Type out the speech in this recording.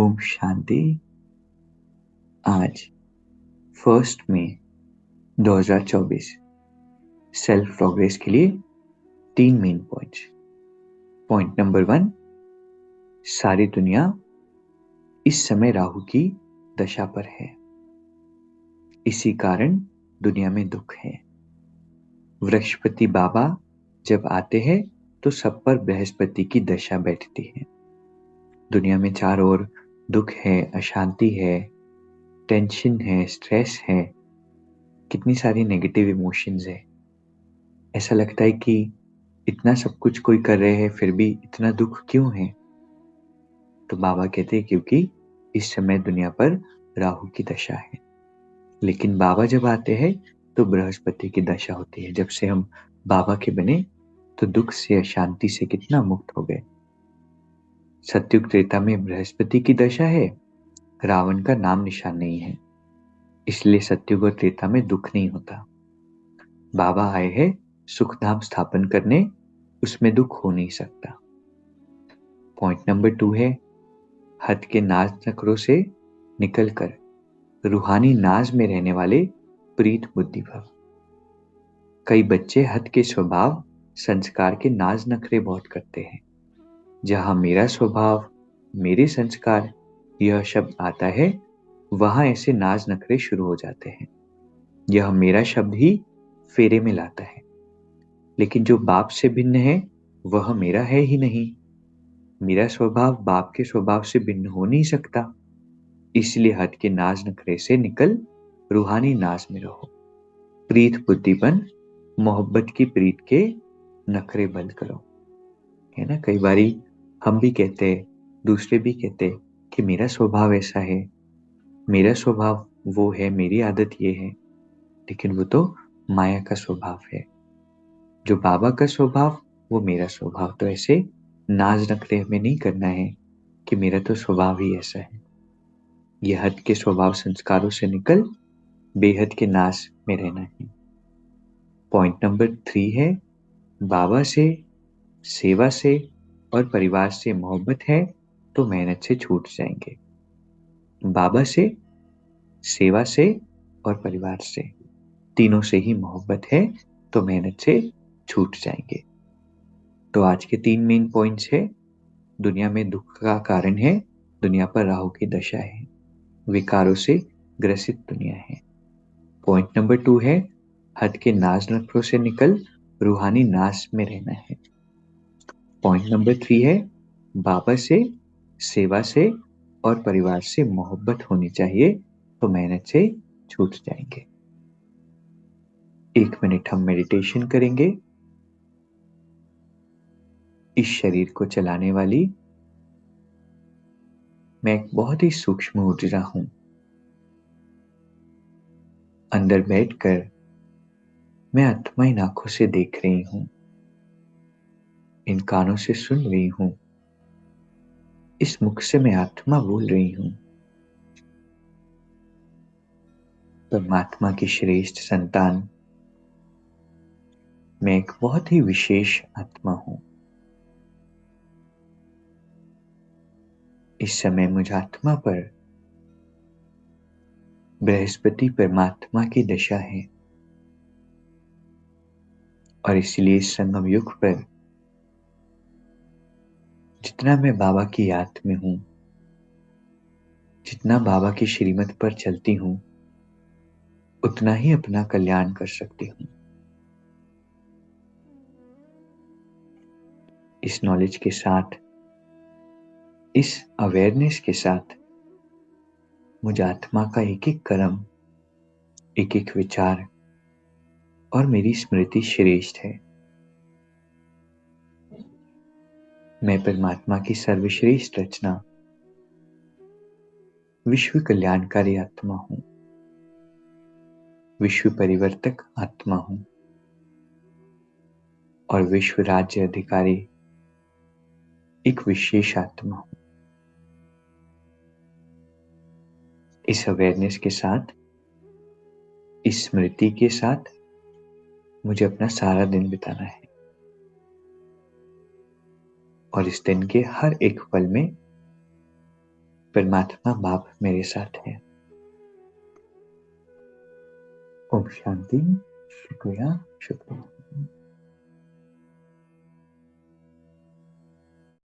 ओम शांति। आज 1 मई 2024 self progress के लिए 3 मेन पॉइंट्स। पॉइंट नंबर 1, सारी दुनिया इस समय राहु की दशा पर है, इसी कारण दुनिया में दुख है। बृहस्पति बाबा जब आते हैं तो सब पर बृहस्पति की दशा बैठती है। दुनिया में चारों ओर दुख है, अशांति है, टेंशन है, स्ट्रेस है, कितनी सारी नेगेटिव इमोशंस है। ऐसा लगता है कि इतना सब कुछ कोई कर रहे हैं फिर भी इतना दुख क्यों है। तो बाबा कहते हैं क्योंकि इस समय दुनिया पर राहु की दशा है। लेकिन बाबा जब आते हैं तो बृहस्पति की दशा होती है। जब से हम बाबा के बने तो दुख से, अशांति से कितना मुक्त हो गए। सतयुग त्रेता में बृहस्पति की दशा है, रावण का नाम निशान नहीं है, इसलिए सतयुग और त्रेता में दुख नहीं होता। बाबा आए हैं सुखधाम स्थापन करने, उसमें दुख हो नहीं सकता। पॉइंट नंबर 2 है, हद के नाज नखरों से निकलकर रूहानी नाज में रहने वाले प्रीत बुद्धि भव। कई बच्चे हद के स्वभाव, संस्कार के नाज नखरे बहुत करते हैं। जहां मेरा स्वभाव, मेरे संस्कार यह शब्द आता है, वहां ऐसे नाज नखरे शुरू हो जाते हैं। यह मेरा शब्द ही फेरे में लाता है। लेकिन जो बाप से भिन्न है वह मेरा है ही नहीं। मेरा स्वभाव बाप के स्वभाव से भिन्न हो नहीं सकता। इसलिए हद के नाज नखरे से निकल रूहानी नाज में रहो। प्रीत बुद्धि बन, मोहब्बत की प्रीत के नखरे बंद करो। है ना, कई बारी हम भी कहते हैं, दूसरे भी कहते हैं कि मेरा स्वभाव ऐसा है, मेरा स्वभाव वो है, मेरी आदत ये है। लेकिन वो तो माया का स्वभाव है। जो बाबा का स्वभाव वो मेरा स्वभाव। तो ऐसे नाज नखरे हमें नहीं करना है कि मेरा तो स्वभाव ही ऐसा है। यह हद के स्वभाव संस्कारों से निकल बेहद के नाश में रहना है। पॉइंट नंबर 3 है, बाबा से, सेवा से और परिवार से मोहब्बत है तो मेहनत से छूट जाएंगे। बाबा से, सेवा से और परिवार से, तीनों से ही मोहब्बत है तो मेहनत से छूट जाएंगे। तो आज के 3 मेन पॉइंट्स है। दुनिया में दुख का कारण है, दुनिया पर राहु की दशा है, विकारों से ग्रसित दुनिया है। पॉइंट नंबर 2 है, हद के नाज नखरों से निकल रूहानी नाज में रहना है। पॉइंट नंबर 3 है, बाबा से, सेवा से और परिवार से मोहब्बत होनी चाहिए तो मेहनत से छूट जाएंगे। 1 मिनट हम मेडिटेशन करेंगे। इस शरीर को चलाने वाली मैं एक बहुत ही सूक्ष्म ऊर्जा हूं। अंदर बैठकर मैं आत्मा इन आंखों से देख रही हूं, इन कानों से सुन रही हूं, इस मुख से मैं आत्मा बोल रही हूं। परमात्मा की श्रेष्ठ संतान, मैं एक बहुत ही विशेष आत्मा हूं। इस समय मुझ आत्मा पर बृहस्पति परमात्मा की दशा है और इसलिए इस संगम युग पर जितना मैं बाबा की याद में हूं, जितना बाबा की श्रीमत पर चलती हूं, उतना ही अपना कल्याण कर सकती हूं। इस नॉलेज के साथ, इस अवेयरनेस के साथ मुझ आत्मा का एक एक कर्म, एक एक विचार और मेरी स्मृति श्रेष्ठ है। मैं परमात्मा की सर्वश्रेष्ठ रचना, विश्व कल्याणकारी आत्मा हूं, विश्व परिवर्तक आत्मा हूं और विश्व राज्य अधिकारी एक विशेष आत्मा हूं। इस अवेयरनेस के साथ, इस स्मृति के साथ मुझे अपना सारा दिन बिताना है और इस दिन के हर एक पल में परमात्मा बाप मेरे साथ है। ओम शांति। शुक्रिया शुक्रिया।